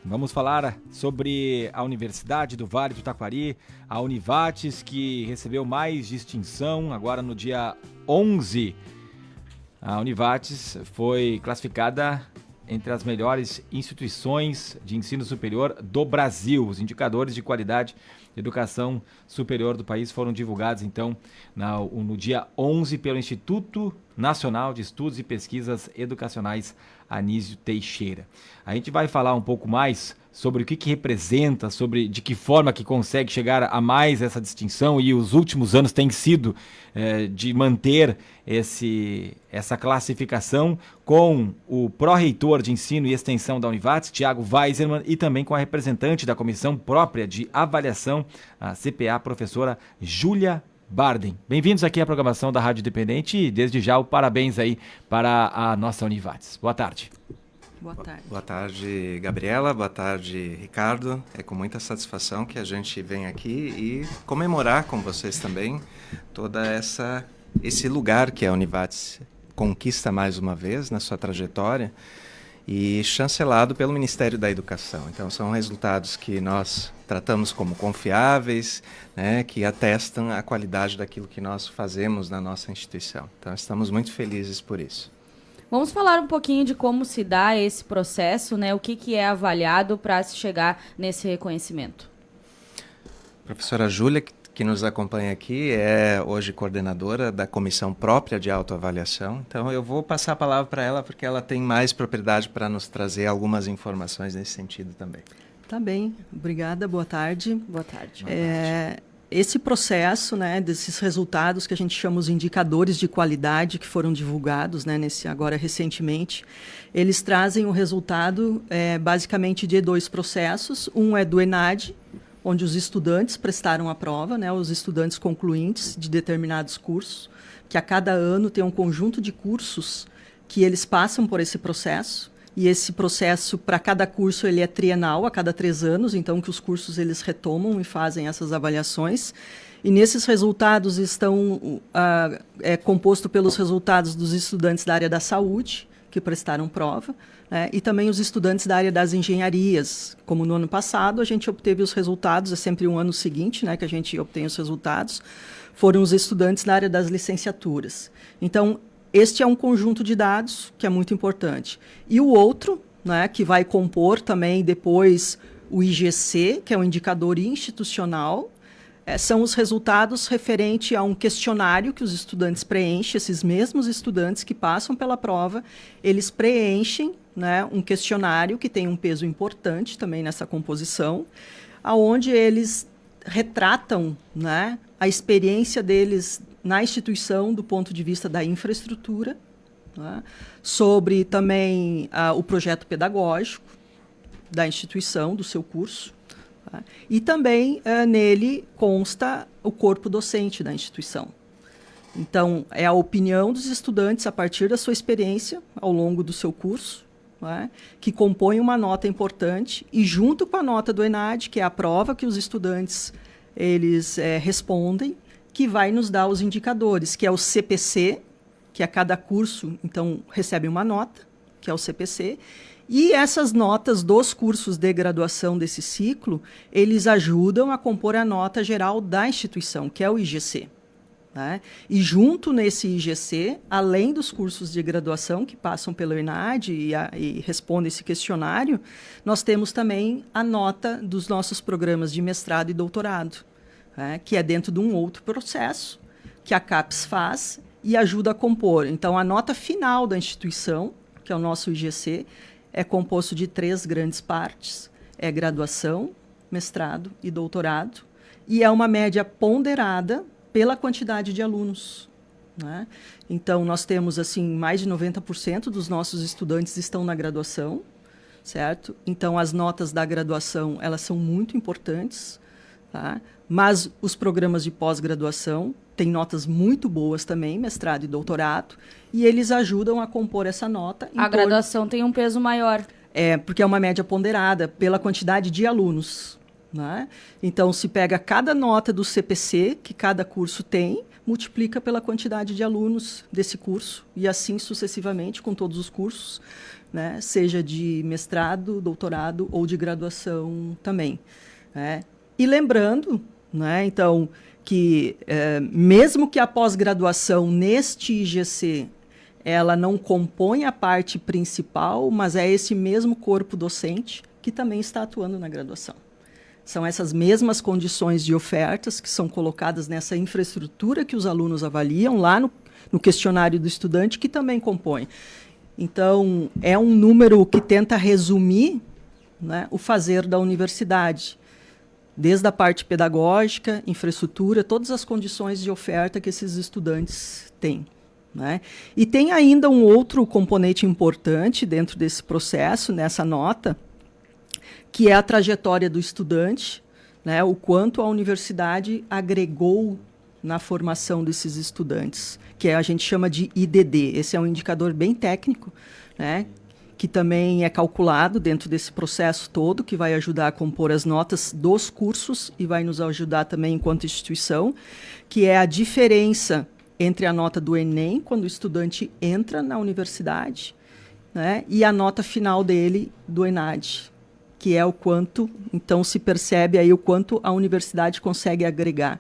Vamos falar sobre a Universidade do Vale do Taquari, a Univates, que recebeu mais distinção agora no dia 11. A Univates foi classificada entre as melhores instituições de ensino superior do Brasil. Os indicadores de qualidade de educação superior do país foram divulgados, então, no dia 11 pelo Instituto Nacional de Estudos e Pesquisas Educacionais Anísio Teixeira. A gente vai falar um pouco mais sobre o que representa, sobre de que forma que consegue chegar a mais essa distinção, e os últimos anos têm sido de manter essa classificação, com o pró-reitor de ensino e extensão da Univates, Tiago Weiserman, e também com a representante da comissão própria de avaliação, a CPA, professora Júlia Barden. Bem-vindos aqui à programação da Rádio Independente e desde já o parabéns aí para a nossa Univates. Boa tarde. Boa tarde. Boa tarde, Gabriela. Boa tarde, Ricardo. É com muita satisfação que a gente vem aqui e comemorar com vocês também toda esse lugar que a Univates conquista mais uma vez na sua trajetória e chancelado pelo Ministério da Educação. Então, são resultados que nós tratamos como confiáveis, né, que atestam a qualidade daquilo que nós fazemos na nossa instituição. Então, estamos muito felizes por isso. Vamos falar um pouquinho de como se dá esse processo, né? O que é avaliado para se chegar nesse reconhecimento. Professora Júlia, que nos acompanha aqui, é hoje coordenadora da comissão própria de autoavaliação. Então, eu vou passar a palavra para ela, porque ela tem mais propriedade para nos trazer algumas informações nesse sentido também. Tá bem, obrigada, boa tarde. Boa tarde. Esse processo, né, desses resultados que a gente chama os indicadores de qualidade que foram divulgados, né, agora recentemente, eles trazem o resultado basicamente de dois processos. Um é do ENAD, onde os estudantes prestaram a prova, né, os estudantes concluintes de determinados cursos, que a cada ano tem um conjunto de cursos que eles passam por esse processo. E esse processo, para cada curso, ele é trienal, a cada 3 anos, então que os cursos eles retomam e fazem essas avaliações. E nesses resultados estão composto pelos resultados dos estudantes da área da saúde, que prestaram prova, né, e também os estudantes da área das engenharias. Como no ano passado, a gente obteve os resultados, é sempre um ano seguinte, né, que a gente obtém os resultados, foram os estudantes da área das licenciaturas. Então, este é um conjunto de dados que é muito importante. E o outro, né, que vai compor também depois o IGC, que é um indicador institucional, são os resultados referente a um questionário que os estudantes preenchem, esses mesmos estudantes que passam pela prova, eles preenchem, né, um questionário que tem um peso importante também nessa composição, onde eles retratam, né, a experiência deles na instituição do ponto de vista da infraestrutura, né, sobre também o projeto pedagógico da instituição, do seu curso, tá, e também nele consta o corpo docente da instituição. Então, é a opinião dos estudantes a partir da sua experiência ao longo do seu curso, né, que compõe uma nota importante, e junto com a nota do ENAD, que é a prova que os estudantes eles respondem, que vai nos dar os indicadores, que é o CPC, que a cada curso, então, recebe uma nota, que é o CPC, e essas notas dos cursos de graduação desse ciclo, eles ajudam a compor a nota geral da instituição, que é o IGC. Né? E junto nesse IGC, além dos cursos de graduação que passam pelo ENAD e respondem esse questionário, nós temos também a nota dos nossos programas de mestrado e doutorado, que é dentro de um outro processo que a CAPES faz e ajuda a compor. Então, a nota final da instituição, que é o nosso IGC, é composto de 3 grandes partes. É graduação, mestrado e doutorado. E é uma média ponderada pela quantidade de alunos. Né? Então, nós temos assim, mais de 90% dos nossos estudantes estão na graduação, certo? Então, as notas da graduação elas são muito importantes, tá? Mas os programas de pós-graduação têm notas muito boas também, mestrado e doutorado, e eles ajudam a compor essa nota. A graduação tem um peso maior. Porque é uma média ponderada pela quantidade de alunos. Né? Então, se pega cada nota do CPC, que cada curso tem, multiplica pela quantidade de alunos desse curso, e assim sucessivamente com todos os cursos, né, seja de mestrado, doutorado ou de graduação também, né? E lembrando, né, então, que mesmo que a pós-graduação neste IGC ela não compõe a parte principal, mas é esse mesmo corpo docente que também está atuando na graduação. São essas mesmas condições de ofertas que são colocadas nessa infraestrutura que os alunos avaliam lá no questionário do estudante, que também compõe. Então, é um número que tenta resumir, né, o fazer da universidade, desde a parte pedagógica, infraestrutura, todas as condições de oferta que esses estudantes têm, né? E tem ainda um outro componente importante dentro desse processo, nessa nota, que é a trajetória do estudante, né, o quanto a universidade agregou na formação desses estudantes, que a gente chama de IDD. Esse é um indicador bem técnico, né, que também é calculado dentro desse processo todo, que vai ajudar a compor as notas dos cursos e vai nos ajudar também enquanto instituição, que é a diferença entre a nota do Enem, quando o estudante entra na universidade, né, e a nota final dele do ENAD, que é o quanto, então se percebe aí o quanto a universidade consegue agregar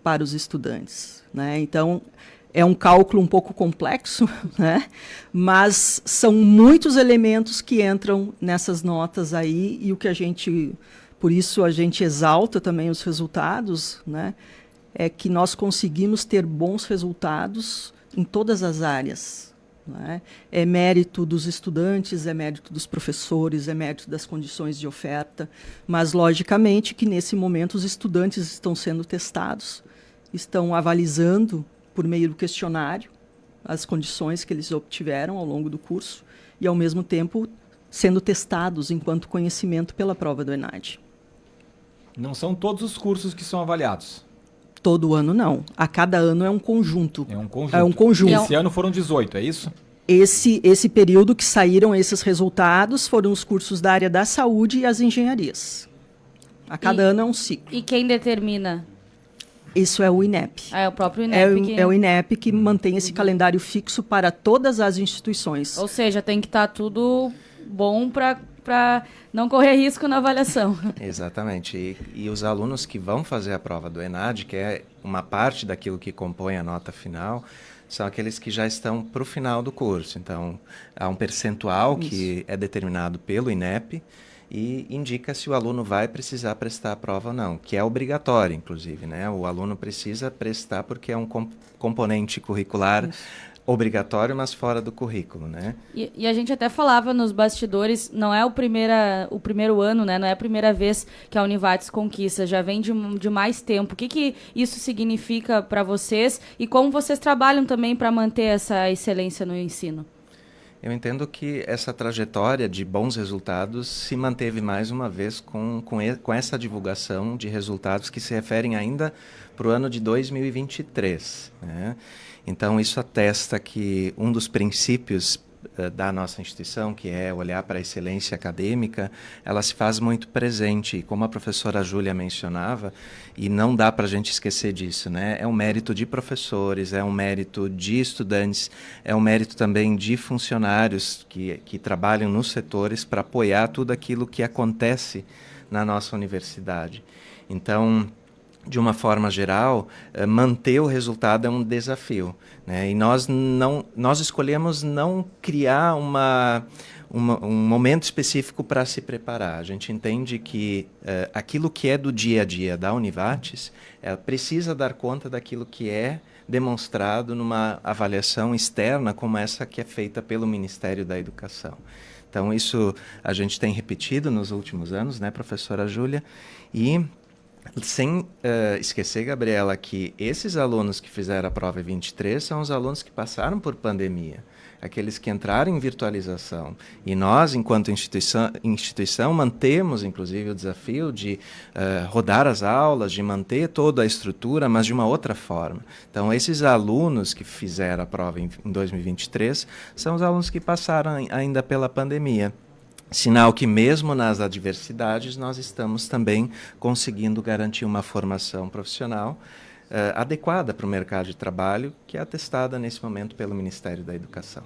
para os estudantes, né? Então, é um cálculo um pouco complexo, né? Mas são muitos elementos que entram nessas notas aí, e o que a gente, por isso a gente exalta também os resultados, né? É que nós conseguimos ter bons resultados em todas as áreas, né? É mérito dos estudantes, é mérito dos professores, é mérito das condições de oferta, mas logicamente que nesse momento os estudantes estão sendo testados, estão avalizando por meio do questionário as condições que eles obtiveram ao longo do curso e, ao mesmo tempo, sendo testados enquanto conhecimento pela prova do ENAD. Não são todos os cursos que são avaliados? Todo ano, não. A cada ano é um conjunto. É um conjunto. É um conjunto. Esse ano foram 18, é isso? Esse período que saíram esses resultados foram os cursos da área da saúde e as engenharias. A cada ano é um ciclo. E quem determina? Isso é o INEP. É o próprio INEP. É o INEP que mantém esse calendário fixo para todas as instituições. Ou seja, tem que estar tudo bom para não correr risco na avaliação. Exatamente. E os alunos que vão fazer a prova do ENAD, que é uma parte daquilo que compõe a nota final, são aqueles que já estão para o final do curso. Então, há um percentual que é determinado pelo INEP, e indica se o aluno vai precisar prestar a prova ou não, que é obrigatório, inclusive, né? O aluno precisa prestar porque é um componente curricular obrigatório, mas fora do currículo, né? E a gente até falava nos bastidores, não é o primeiro ano, né? Não é a primeira vez que a Univates conquista, já vem de mais tempo. O que isso significa para vocês e como vocês trabalham também para manter essa excelência no ensino? Eu entendo que essa trajetória de bons resultados se manteve mais uma vez com essa divulgação de resultados que se referem ainda para o ano de 2023, né? Então, isso atesta que um dos princípios da nossa instituição, que é olhar para a excelência acadêmica, ela se faz muito presente. E como a professora Júlia mencionava, e não dá para a gente esquecer disso, né? É um mérito de professores, é um mérito de estudantes, é um mérito também de funcionários que trabalham nos setores para apoiar tudo aquilo que acontece na nossa universidade. Então, de uma forma geral, manter o resultado é um desafio, né? E nós escolhemos não criar um momento específico para se preparar. A gente entende que aquilo que é do dia a dia da Univates precisa dar conta daquilo que é demonstrado numa avaliação externa como essa que é feita pelo Ministério da Educação. Então, isso a gente tem repetido nos últimos anos, né, professora Júlia? E sem esquecer, Gabriela, que esses alunos que fizeram a prova 23 são os alunos que passaram por pandemia, aqueles que entraram em virtualização. E nós, enquanto instituição mantemos, inclusive, o desafio de rodar as aulas, de manter toda a estrutura, mas de uma outra forma. Então, esses alunos que fizeram a prova em 2023 são os alunos que passaram ainda pela pandemia. Sinal que mesmo nas adversidades nós estamos também conseguindo garantir uma formação profissional adequada para o mercado de trabalho, que é atestada nesse momento pelo Ministério da Educação.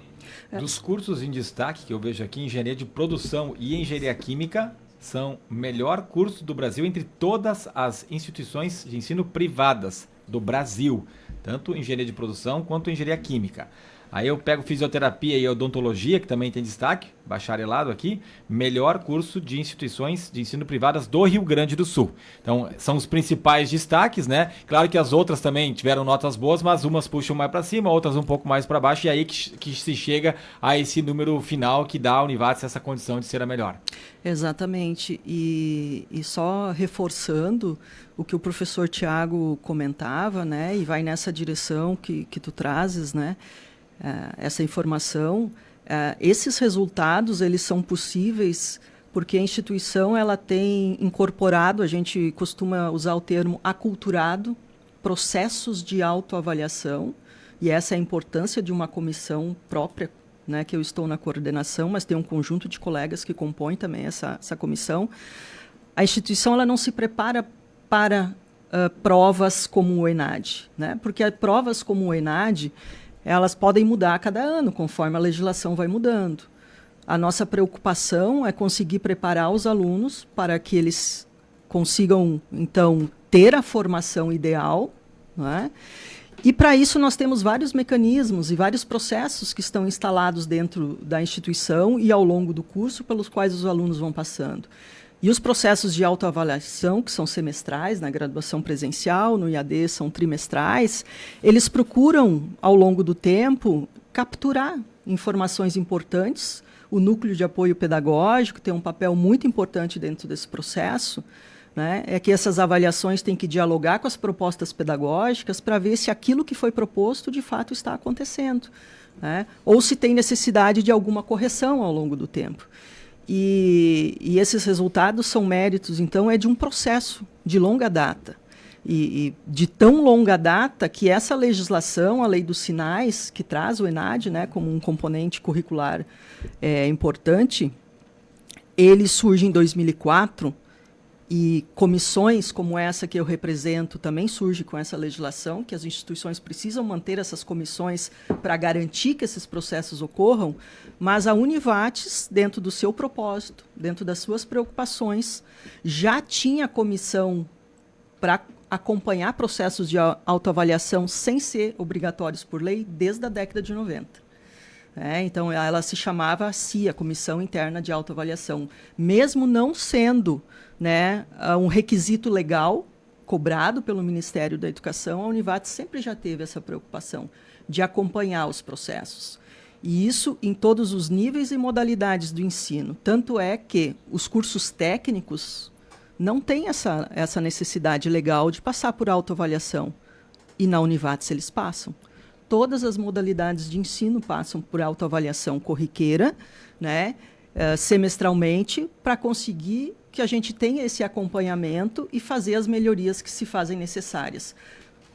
Dos cursos em destaque que eu vejo aqui, Engenharia de Produção e Engenharia Química são o melhor curso do Brasil entre todas as instituições de ensino privadas do Brasil, tanto Engenharia de Produção quanto Engenharia Química. Aí eu pego Fisioterapia e Odontologia, que também tem destaque, bacharelado aqui, melhor curso de instituições de ensino privadas do Rio Grande do Sul. Então, são os principais destaques, né? Claro que as outras também tiveram notas boas, mas umas puxam mais para cima, outras um pouco mais para baixo, e aí que se chega a esse número final que dá à Univates essa condição de ser a melhor. Exatamente. E só reforçando o que o professor Tiago comentava, né? E vai nessa direção que tu trazes, né? Essa informação, esses resultados eles são possíveis porque a instituição ela tem incorporado, a gente costuma usar o termo aculturado, processos de autoavaliação, e essa é a importância de uma comissão própria, né, que eu estou na coordenação, mas tem um conjunto de colegas que compõem também essa comissão. A instituição ela não se prepara para provas como o ENAD, né, porque provas como o ENAD elas podem mudar a cada ano, conforme a legislação vai mudando. A nossa preocupação é conseguir preparar os alunos para que eles consigam, então, ter a formação ideal, né? E, para isso, nós temos vários mecanismos e vários processos que estão instalados dentro da instituição e ao longo do curso, pelos quais os alunos vão passando. E os processos de autoavaliação, que são semestrais, na graduação presencial, no IAD são trimestrais, eles procuram, ao longo do tempo, capturar informações importantes. O núcleo de apoio pedagógico tem um papel muito importante dentro desse processo, né? É que essas avaliações têm que dialogar com as propostas pedagógicas para ver se aquilo que foi proposto, de fato, está acontecendo, né? Ou se tem necessidade de alguma correção ao longo do tempo. E esses resultados são méritos, então, de um processo de longa data. E de tão longa data que essa legislação, a Lei dos Sinais, que traz o ENAD, né, como um componente curricular importante, ele surge em 2004, e comissões como essa que eu represento também surge com essa legislação, que as instituições precisam manter essas comissões para garantir que esses processos ocorram, mas a Univates, dentro do seu propósito, dentro das suas preocupações, já tinha comissão para acompanhar processos de autoavaliação sem ser obrigatórios por lei desde a década de 90. Então, ela se chamava CIA, Comissão Interna de Autoavaliação, mesmo não sendo, né, um requisito legal cobrado pelo Ministério da Educação, a Univates sempre já teve essa preocupação de acompanhar os processos. E isso em todos os níveis e modalidades do ensino. Tanto é que os cursos técnicos não têm essa necessidade legal de passar por autoavaliação. E na Univates eles passam. Todas as modalidades de ensino passam por autoavaliação corriqueira, né, semestralmente, para conseguir que a gente tenha esse acompanhamento e fazer as melhorias que se fazem necessárias.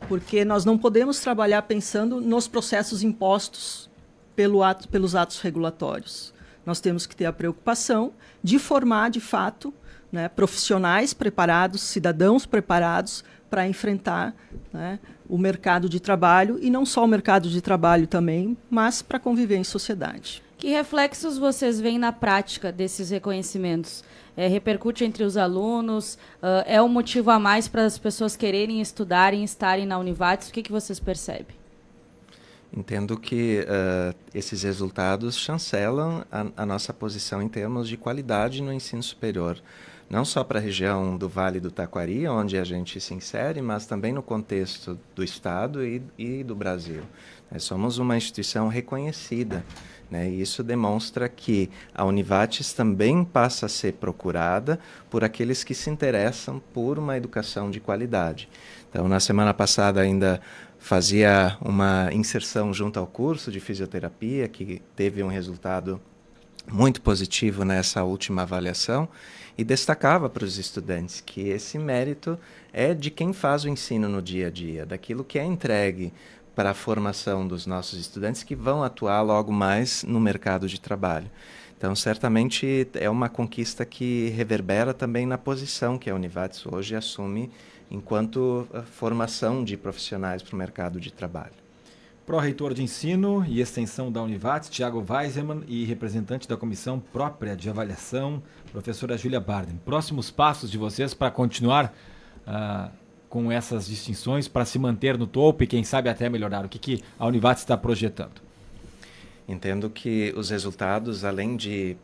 Porque nós não podemos trabalhar pensando nos processos impostos pelos atos regulatórios. Nós temos que ter a preocupação de formar, de fato, né, profissionais preparados, cidadãos preparados para enfrentar, né, o mercado de trabalho, e não só o mercado de trabalho também, mas para conviver em sociedade. Que reflexos vocês veem na prática desses reconhecimentos? Repercute entre os alunos? É um motivo a mais para as pessoas quererem estudarem, estarem na Univates? O que vocês percebem? Entendo que esses resultados chancelam a nossa posição em termos de qualidade no ensino superior. Não só para a região do Vale do Taquari, onde a gente se insere, mas também no contexto do Estado e do Brasil. Somos uma instituição reconhecida, né? E isso demonstra que a Univates também passa a ser procurada por aqueles que se interessam por uma educação de qualidade. Então, na semana passada ainda fazia uma inserção junto ao curso de fisioterapia, que teve um resultado muito positivo nessa última avaliação, e destacava para os estudantes que esse mérito é de quem faz o ensino no dia a dia, daquilo que é entregue para a formação dos nossos estudantes que vão atuar logo mais no mercado de trabalho. Então, certamente é uma conquista que reverbera também na posição que a Univates hoje assume enquanto formação de profissionais para o mercado de trabalho. Pró-reitor de Ensino e Extensão da Univates, Thiago Weisemann, e representante da Comissão Própria de Avaliação, professora Júlia Barden. Próximos passos de vocês para continuar com essas distinções, para se manter no topo e quem sabe até melhorar? O que a Univates está projetando? Entendo que os resultados, além de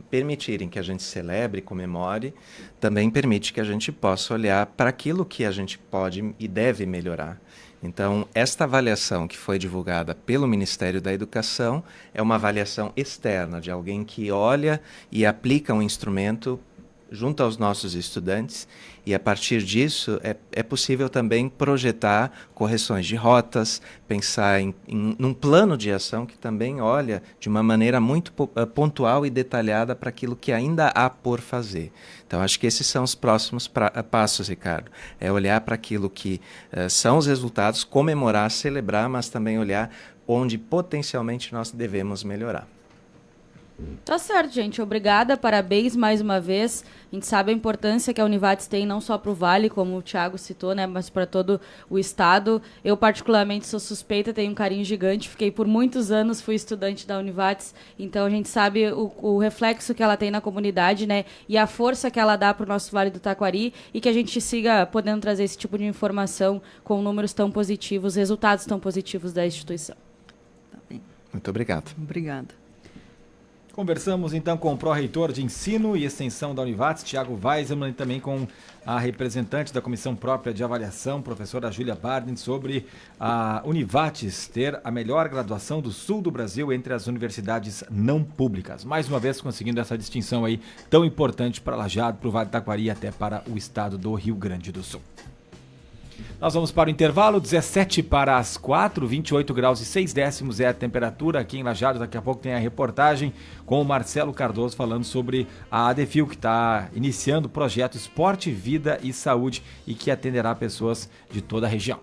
permitirem que a gente celebre e comemore, também permite que a gente possa olhar para aquilo que a gente pode e deve melhorar. Então, esta avaliação que foi divulgada pelo Ministério da Educação é uma avaliação externa, de alguém que olha e aplica um instrumento junto aos nossos estudantes, e a partir disso é possível também projetar correções de rotas, pensar num plano de ação que também olha de uma maneira muito pontual e detalhada para aquilo que ainda há por fazer. Então, acho que esses são os próximos passos, Ricardo. É olhar para aquilo que são os resultados, comemorar, celebrar, mas também olhar onde potencialmente nós devemos melhorar. Tá certo, gente. Obrigada, parabéns mais uma vez. A gente sabe a importância que a Univates tem não só para o Vale, como o Thiago citou, né, mas para todo o estado. Eu, particularmente, sou suspeita, tenho um carinho gigante. Fiquei por muitos anos, fui estudante da Univates. Então, a gente sabe o reflexo que ela tem na comunidade, né, e a força que ela dá para o nosso Vale do Taquari, e que a gente siga podendo trazer esse tipo de informação com números tão positivos, resultados tão positivos da instituição. Tá bem. Muito obrigado. Obrigada. Conversamos então com o pró-reitor de Ensino e Extensão da Univates, Thiago Weisemann, e também com a representante da Comissão Própria de Avaliação, professora Júlia Barden, sobre a Univates ter a melhor graduação do sul do Brasil entre as universidades não públicas. Mais uma vez conseguindo essa distinção aí tão importante para Lajeado, para o Vale do Taquari e até para o estado do Rio Grande do Sul. Nós vamos para o intervalo, 17 para as 4, 28 graus e 6 décimos é a temperatura aqui em Lajeado. Daqui a pouco tem a reportagem com o Marcelo Cardoso falando sobre a ADEFIL, que está iniciando o projeto Esporte, Vida e Saúde e que atenderá pessoas de toda a região.